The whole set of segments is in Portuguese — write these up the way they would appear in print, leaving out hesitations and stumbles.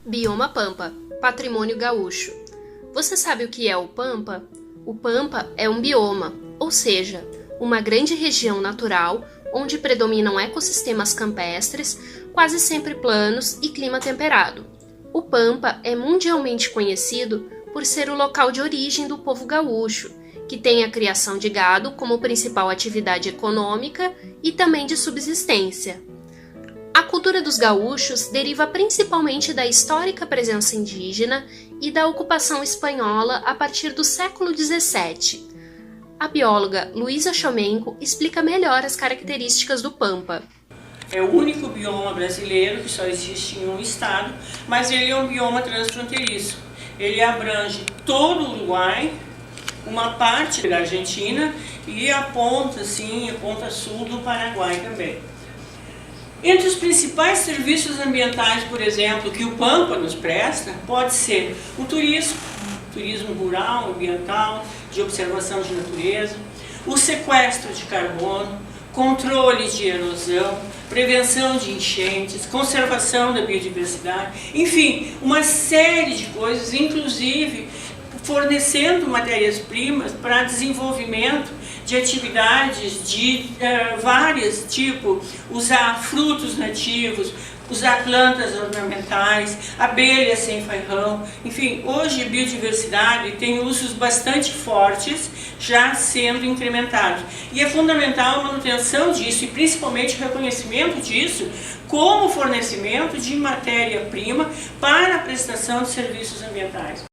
Bioma Pampa, Patrimônio Gaúcho. Você sabe o que é o Pampa? O Pampa é um bioma, ou seja, uma grande região natural onde predominam ecossistemas campestres, quase sempre planos e clima temperado. O Pampa é mundialmente conhecido por ser o local de origem do povo gaúcho, que tem a criação de gado como principal atividade econômica e também de subsistência. A cultura dos gaúchos deriva principalmente da histórica presença indígena e da ocupação espanhola a partir do século XVII. A bióloga Luísa Chomenko explica melhor as características do Pampa. É o único bioma brasileiro que só existe em um estado, mas ele é um bioma transfronteiriço. Ele abrange todo o Uruguai, uma parte da Argentina e a ponta sul do Paraguai também. Entre os principais serviços ambientais, por exemplo, que o Pampa nos presta, pode ser o turismo rural, ambiental, de observação de natureza, o sequestro de carbono, controle de erosão, prevenção de enchentes, conservação da biodiversidade, enfim, uma série de coisas, inclusive fornecendo matérias-primas para desenvolvimento de atividades de várias, tipo usar frutos nativos, usar plantas ornamentais, abelhas sem ferrão, enfim, hoje a biodiversidade tem usos bastante fortes já sendo incrementados. E é fundamental a manutenção disso e principalmente o reconhecimento disso como fornecimento de matéria-prima para a prestação de serviços ambientais.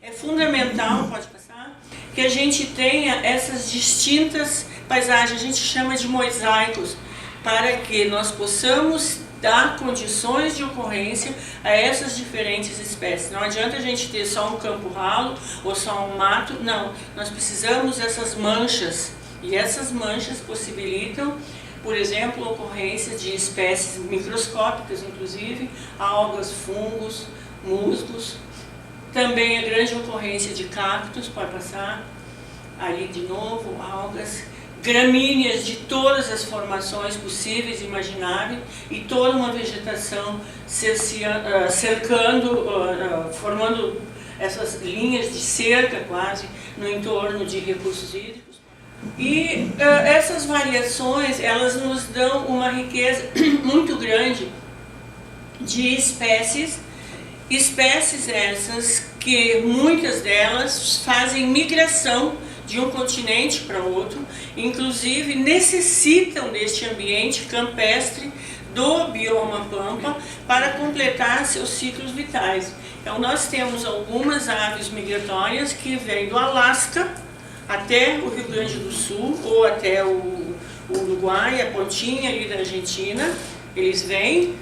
É fundamental, pode passar, que a gente tenha essas distintas paisagens, a gente chama de mosaicos, para que nós possamos dar condições de ocorrência a essas diferentes espécies. Não adianta a gente ter só um campo ralo ou só um mato, não. Nós precisamos dessas manchas, e essas manchas possibilitam, por exemplo, a ocorrência de espécies microscópicas, inclusive, algas, fungos, musgos. Também a grande ocorrência de cactos, pode passar, ali de novo, algas, gramíneas de todas as formações possíveis e imagináveis e toda uma vegetação cercando, formando essas linhas de cerca quase no entorno de recursos hídricos. E essas variações, elas nos dão uma riqueza muito grande de espécies essas que muitas delas fazem migração de um continente para outro, inclusive necessitam deste ambiente campestre do bioma Pampa para completar seus ciclos vitais. Então nós temos algumas aves migratórias que vêm do Alasca até o Rio Grande do Sul ou até o Uruguai, a pontinha ali da Argentina. Eles vêm,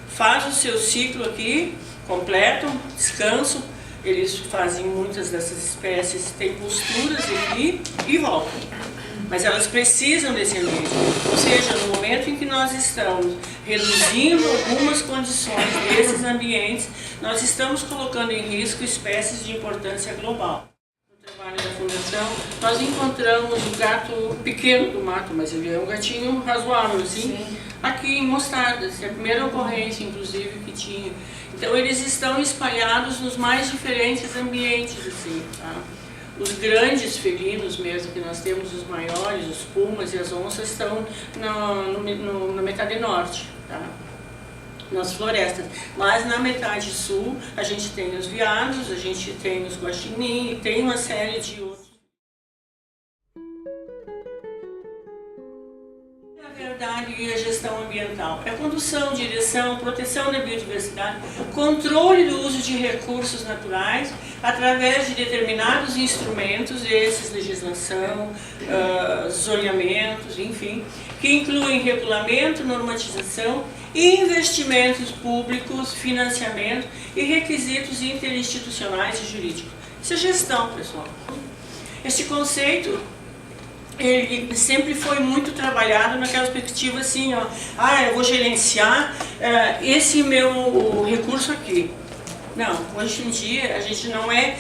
fazem o seu ciclo aqui, completam, descansam, eles fazem muitas dessas espécies, têm posturas aqui e voltam. Mas elas precisam desse ambiente. Ou seja, no momento em que nós estamos reduzindo algumas condições desses ambientes, nós estamos colocando em risco espécies de importância global. No trabalho da Fundação, nós encontramos um gato pequeno do mato, mas ele é um gatinho razoável, assim, sim, aqui em Mostardas, é a primeira ocorrência, inclusive, que tinha. Então eles estão espalhados nos mais diferentes ambientes, assim, tá? Os grandes felinos mesmo, que nós temos os maiores, os pumas e as onças, estão na metade norte, tá? Nas florestas. Mas na metade sul a gente tem os veados, a gente tem os guaxinim e tem uma série de outros. E a gestão ambiental é condução, direção, proteção da biodiversidade, controle do uso de recursos naturais através de determinados instrumentos, esses, legislação, zoneamentos, enfim, que incluem regulamento, normatização, investimentos públicos, financiamento e requisitos interinstitucionais e jurídicos. Isso é gestão, pessoal. Este conceito ele sempre foi muito trabalhado naquela perspectiva assim, ó, eu vou gerenciar esse meu recurso aqui. Não, hoje em dia a gente não é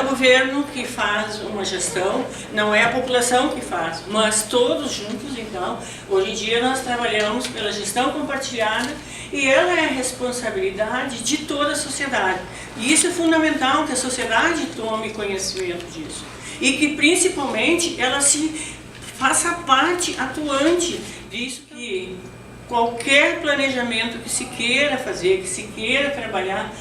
o governo que faz uma gestão, não é a população que faz, mas todos juntos, então, hoje em dia nós trabalhamos pela gestão compartilhada E ela é responsabilidade de toda a sociedade. E isso é fundamental, que a sociedade tome conhecimento disso. E que, principalmente, ela se faça parte atuante disso, que qualquer planejamento que se queira fazer, que se queira trabalhar,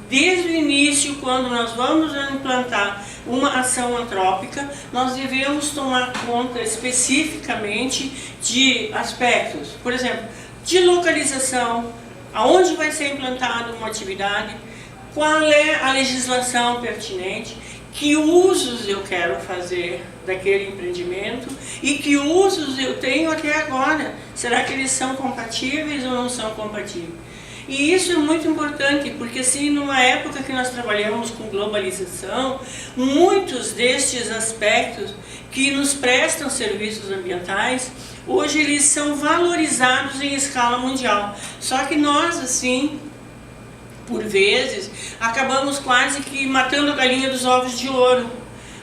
desde o início, quando nós vamos implantar uma ação antrópica, nós devemos tomar conta especificamente de aspectos, por exemplo, de localização, aonde vai ser implantada uma atividade, qual é a legislação pertinente, que usos eu quero fazer daquele empreendimento e que usos eu tenho até agora. Será que eles são compatíveis ou não são compatíveis? E isso é muito importante, porque assim, numa época que nós trabalhamos com globalização, muitos destes aspectos que nos prestam serviços ambientais, hoje eles são valorizados em escala mundial. Só que nós, assim, por vezes, acabamos quase que matando a galinha dos ovos de ouro,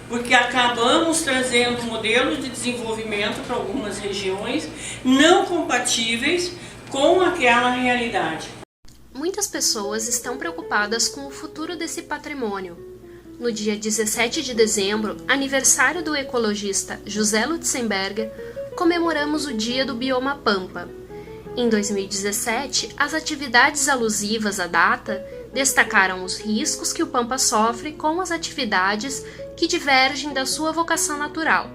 porque acabamos trazendo modelos de desenvolvimento para algumas regiões não compatíveis com aquela realidade. Muitas pessoas estão preocupadas com o futuro desse patrimônio. No dia 17 de dezembro, aniversário do ecologista José Lutzenberger, comemoramos o Dia do Bioma Pampa. Em 2017, as atividades alusivas à data destacaram os riscos que o Pampa sofre com as atividades que divergem da sua vocação natural.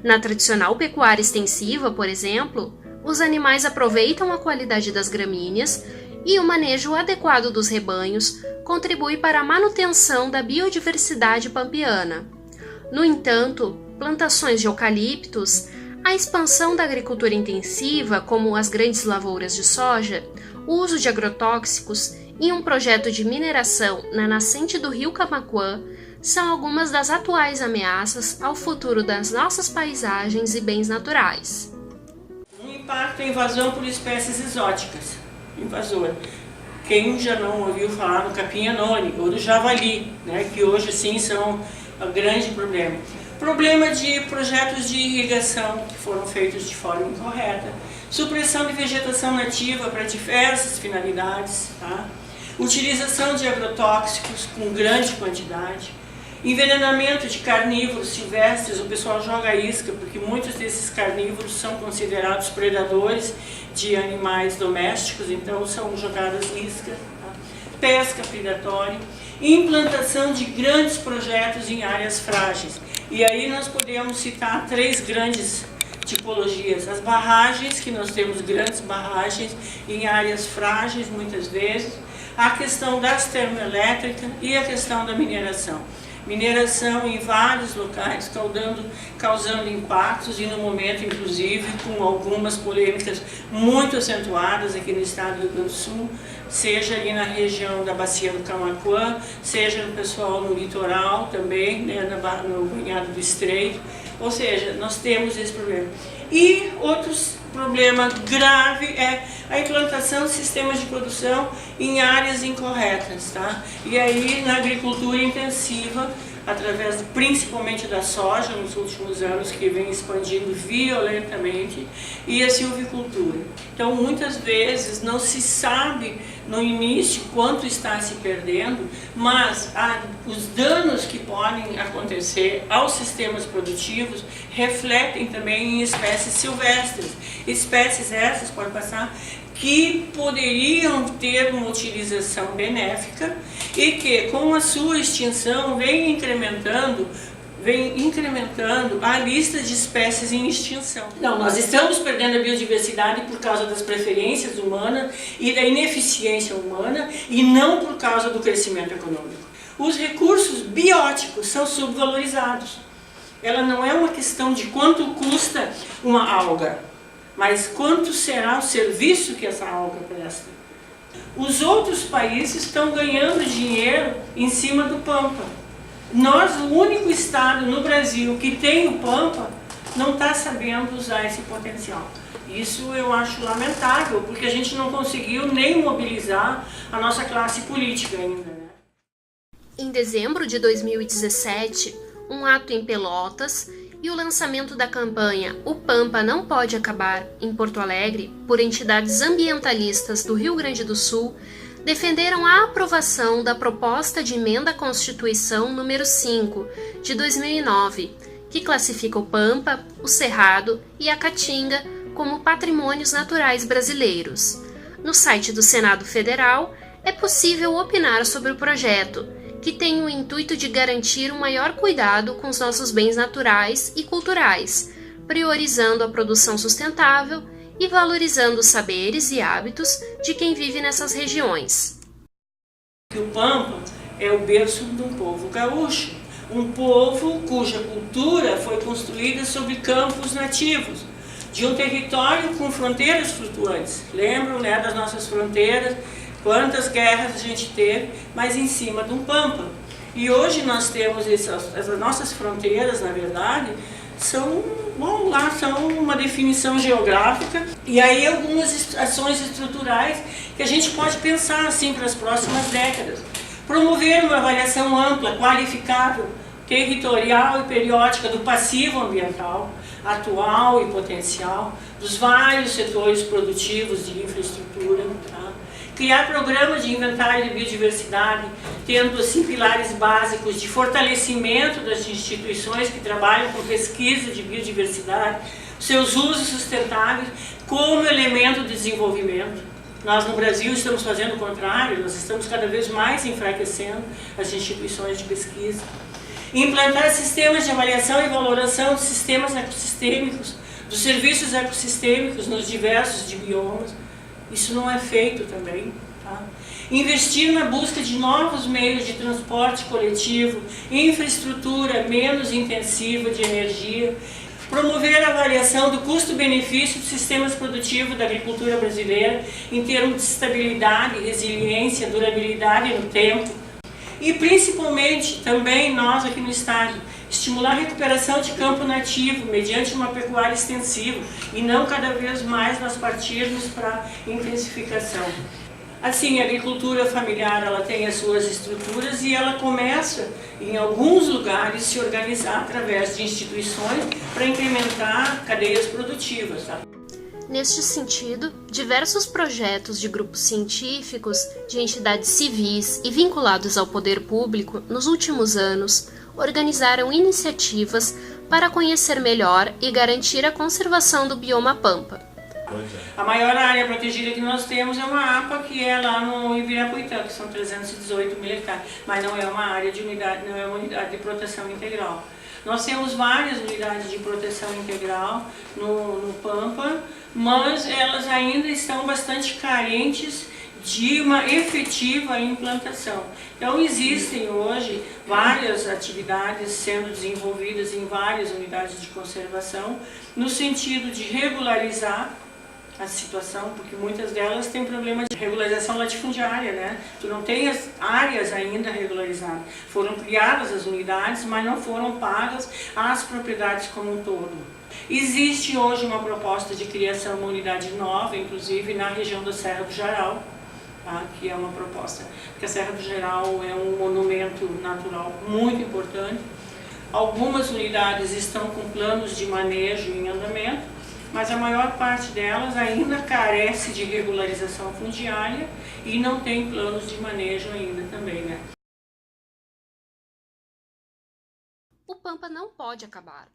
Na tradicional pecuária extensiva, por exemplo, os animais aproveitam a qualidade das gramíneas e o manejo adequado dos rebanhos contribui para a manutenção da biodiversidade pampiana. No entanto, plantações de eucaliptos, a expansão da agricultura intensiva, como as grandes lavouras de soja, o uso de agrotóxicos e um projeto de mineração na nascente do rio Camaquã são algumas das atuais ameaças ao futuro das nossas paisagens e bens naturais. Um impacto é invasão por espécies exóticas. Invasor. Quem já não ouviu falar do capim-anone ou do javali, né, que hoje sim são um grande problema. Problema de projetos de irrigação que foram feitos de forma incorreta, supressão de vegetação nativa para diversas finalidades, tá? Utilização de agrotóxicos com grande quantidade, envenenamento de carnívoros silvestres, o pessoal joga isca, porque muitos desses carnívoros são considerados predadores de animais domésticos, então são jogadas iscas, tá? Pesca predatória, implantação de grandes projetos em áreas frágeis. E aí nós podemos citar 3 grandes tipologias. As barragens, que nós temos grandes barragens em áreas frágeis muitas vezes, a questão das termoelétricas e a questão da mineração. Mineração em vários locais, causando impactos e no momento, inclusive, com algumas polêmicas muito acentuadas aqui no estado do Rio Grande do Sul, seja ali na região da Bacia do Camaquã, seja no pessoal no litoral também, né, no banhado do Estreito, ou seja, nós temos esse problema. E outros problema grave é a implantação de sistemas de produção em áreas incorretas, tá? E aí na agricultura intensiva, através principalmente da soja nos últimos anos, que vem expandindo violentamente, e a silvicultura. Então muitas vezes não se sabe no início quanto está se perdendo, mas os danos que podem acontecer aos sistemas produtivos refletem também em espécies silvestres. Espécies essas, pode passar, que poderiam ter uma utilização benéfica e que, com a sua extinção, vem incrementando a lista de espécies em extinção. Não, nós estamos perdendo a biodiversidade por causa das preferências humanas e da ineficiência humana e não por causa do crescimento econômico. Os recursos bióticos são subvalorizados. Ela não é uma questão de quanto custa uma alga, mas quanto será o serviço que essa alga presta. Os outros países estão ganhando dinheiro em cima do Pampa. Nós, o único estado no Brasil que tem o Pampa, não está sabendo usar esse potencial. Isso eu acho lamentável, porque a gente não conseguiu nem mobilizar a nossa classe política ainda, né? Em dezembro de 2017, um ato em Pelotas e o lançamento da campanha O Pampa Não Pode Acabar, em Porto Alegre, por entidades ambientalistas do Rio Grande do Sul, defenderam a aprovação da proposta de emenda à Constituição número 5, de 2009, que classifica o Pampa, o Cerrado e a Caatinga como patrimônios naturais brasileiros. No site do Senado Federal, é possível opinar sobre o projeto, que tem o intuito de garantir um maior cuidado com os nossos bens naturais e culturais, priorizando a produção sustentável e valorizando os saberes e hábitos de quem vive nessas regiões. O Pampa é o berço de um povo gaúcho, um povo cuja cultura foi construída sobre campos nativos, de um território com fronteiras flutuantes. Lembram, né, das nossas fronteiras? Quantas guerras a gente teve, mas em cima de um pampa. E hoje nós temos essas nossas fronteiras, na verdade, são uma definição geográfica e aí algumas ações estruturais que a gente pode pensar assim para as próximas décadas. Promover uma avaliação ampla, qualificável, territorial e periódica do passivo ambiental, atual e potencial, dos vários setores produtivos de infraestrutura, tá? Criar programas de inventário de biodiversidade, tendo assim pilares básicos de fortalecimento das instituições que trabalham com pesquisa de biodiversidade, seus usos sustentáveis como elemento de desenvolvimento. Nós no Brasil estamos fazendo o contrário, nós estamos cada vez mais enfraquecendo as instituições de pesquisa. Implantar sistemas de avaliação e valoração de sistemas ecossistêmicos, dos serviços ecossistêmicos nos diversos biomas. Isso não é feito também. Tá? Investir na busca de novos meios de transporte coletivo, infraestrutura menos intensiva de energia, promover a avaliação do custo-benefício dos sistemas produtivos da agricultura brasileira em termos de estabilidade, resiliência, durabilidade no tempo. E principalmente também nós aqui no estado, estimular a recuperação de campo nativo mediante uma pecuária extensiva e não cada vez mais nós partirmos para intensificação. Assim, a agricultura familiar ela tem as suas estruturas e ela começa em alguns lugares se organizar através de instituições para incrementar cadeias produtivas. Tá? Neste sentido, diversos projetos de grupos científicos, de entidades civis e vinculados ao poder público, nos últimos anos, organizaram iniciativas para conhecer melhor e garantir a conservação do bioma Pampa. A maior área protegida que nós temos é uma APA, que é lá no Ibirapuitã, que são 318 mil hectares, mas não é uma área de unidade, não é uma unidade de proteção integral. Nós temos várias unidades de proteção integral no Pampa, mas elas ainda estão bastante carentes de uma efetiva implantação. Então existem hoje várias atividades sendo desenvolvidas em várias unidades de conservação, no sentido de regularizar a situação, porque muitas delas têm problema de regularização latifundiária, né? Tu não tem as áreas ainda regularizadas. Foram criadas as unidades, mas não foram pagas as propriedades como um todo. Existe hoje uma proposta de criação de uma unidade nova, inclusive na região da Serra do Jaral, tá? Que é uma proposta, porque a Serra do Jaral é um monumento natural muito importante. Algumas unidades estão com planos de manejo em andamento, mas a maior parte delas ainda carece de regularização fundiária e não tem planos de manejo ainda também, né? O Pampa não pode acabar.